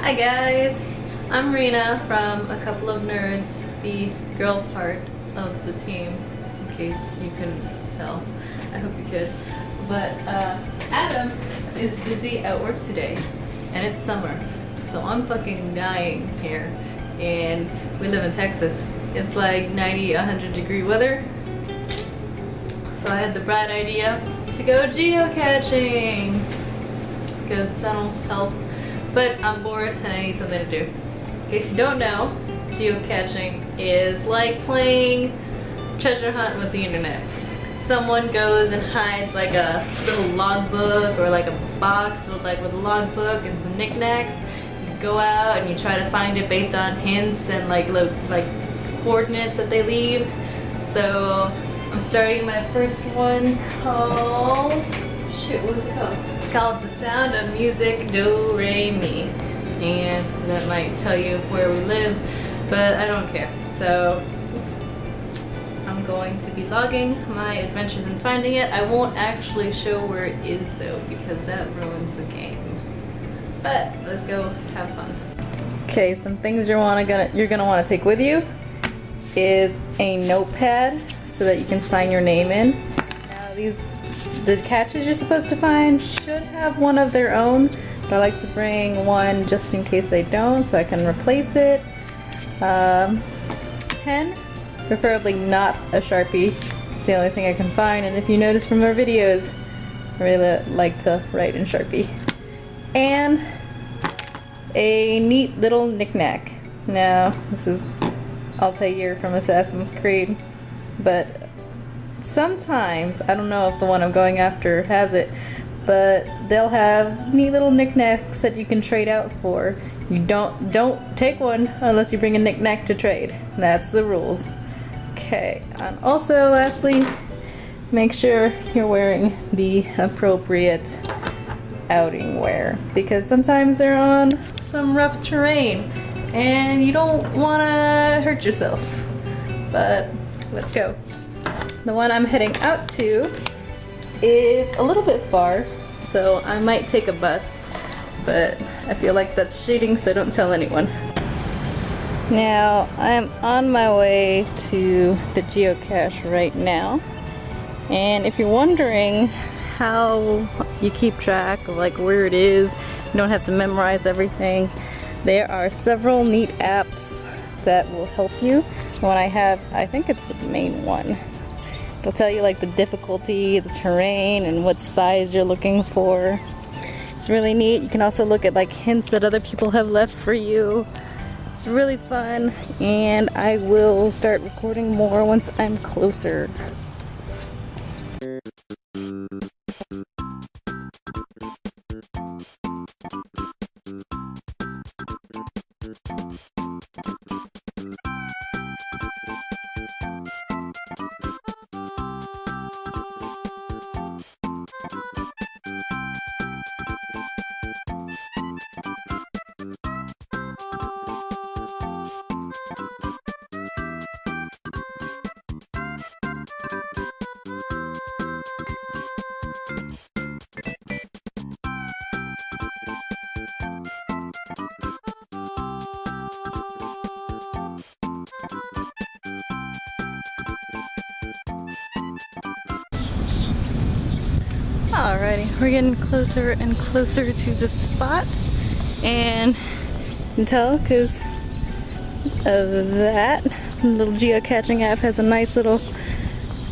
Hi guys, I'm Rena from A Couple of Nerds, the girl part of the team, in case you couldn't tell. I hope you could. But Adam is busy at work today, and it's summer, so I'm fucking dying here. And we live in Texas. It's like 90, 100 degree weather. So I had the bright idea to go geocaching, because that'll help. But I'm bored and I need something to do. In case you don't know, geocaching is like playing treasure hunt with the internet. Someone goes and hides like a little logbook or like a box with a logbook and some knickknacks. You go out and you try to find it based on hints and like coordinates that they leave. So I'm starting my first one called, shit, what was it called? It's called The Sound of Music Do Re Mi, and that might tell you where we live, but I don't care. So I'm going to be logging my adventures in finding it. I won't actually show where it is though, because that ruins the game. But let's go have fun. Okay, some things you're gonna want to take with you is a notepad so that you can sign your name in. Now the caches you're supposed to find should have one of their own, but I like to bring one just in case they don't, so I can replace it. Pen, preferably not a Sharpie. It's the only thing I can find, and if you notice from our videos, I really like to write in Sharpie. And a neat little knickknack. Now, this is Altair from Assassin's Creed, but sometimes, I don't know if the one I'm going after has it, but they'll have neat little knickknacks that you can trade out for. You don't take one unless you bring a knickknack to trade. That's the rules. Okay, and also lastly, make sure you're wearing the appropriate outing wear, because sometimes they're on some rough terrain and you don't want to hurt yourself. But let's go. The one I'm heading out to is a little bit far, so I might take a bus, but I feel like that's cheating, so don't tell anyone. Now, I'm on my way to the geocache right now, and if you're wondering how you keep track of like where it is, you don't have to memorize everything, there are several neat apps that will help you. One I have, I think it's the main one. It'll tell you like the difficulty, the terrain, and what size you're looking for. It's really neat. You can also look at like hints that other people have left for you. It's really fun, and I will start recording more once I'm closer. Alrighty, we're getting closer and closer to the spot, and you can tell because of that. The little geocaching app has a nice little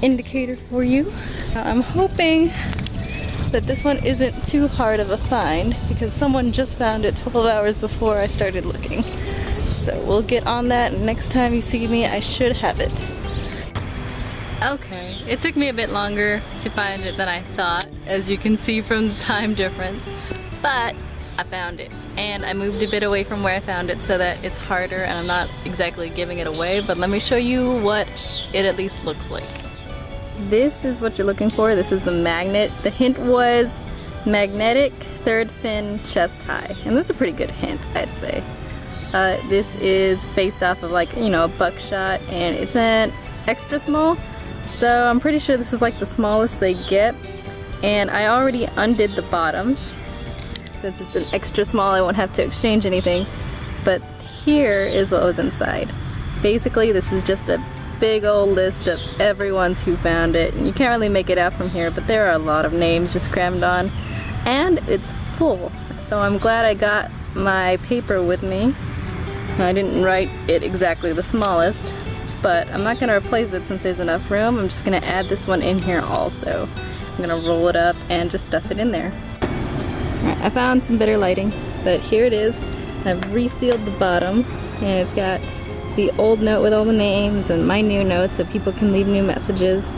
indicator for you. I'm hoping that this one isn't too hard of a find because someone just found it 12 hours before I started looking. So we'll get on that, and next time you see me, I should have it. Okay, it took me a bit longer to find it than I thought, as you can see from the time difference, but I found it. And I moved a bit away from where I found it so that it's harder and I'm not exactly giving it away, but let me show you what it at least looks like. This is what you're looking for. This is the magnet. The hint was magnetic third fin chest high, and this is a pretty good hint, I'd say. This is based off of like, you know, a buckshot, and it's an extra small. So I'm pretty sure this is like the smallest they get, And I already undid the bottom. Since it's an extra small, I won't have to exchange anything. But here is what was inside. Basically, this is just a big old list of everyone's who found it. And you can't really make it out from here, but there are a lot of names just crammed on. And it's full. So I'm glad I got my paper with me. I didn't write it exactly the smallest, but I'm not going to replace it since there's enough room. I'm just going to add this one in here also. I'm going to roll it up and just stuff it in there. Alright, I found some better lighting, but here it is. I've resealed the bottom, and it's got the old note with all the names and my new note so people can leave new messages.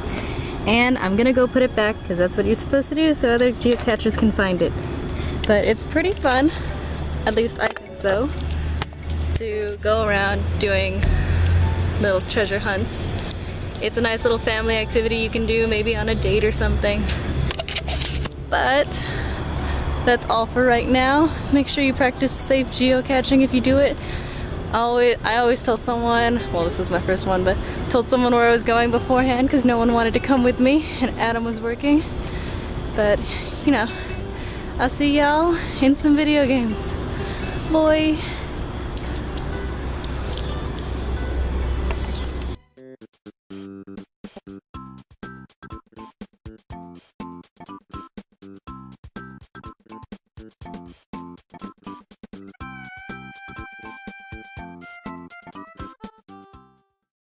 And I'm gonna go put it back because that's what you're supposed to do so other geocachers can find it. But it's pretty fun, at least I think so, to go around doing little treasure hunts. It's a nice little family activity you can do maybe on a date or something. But that's all for right now. Make sure you practice safe geocaching if you do it. I always tell someone, well this was my first one, but told someone where I was going beforehand because no one wanted to come with me and Adam was working. But, you know, I'll see y'all in some video games. Boy.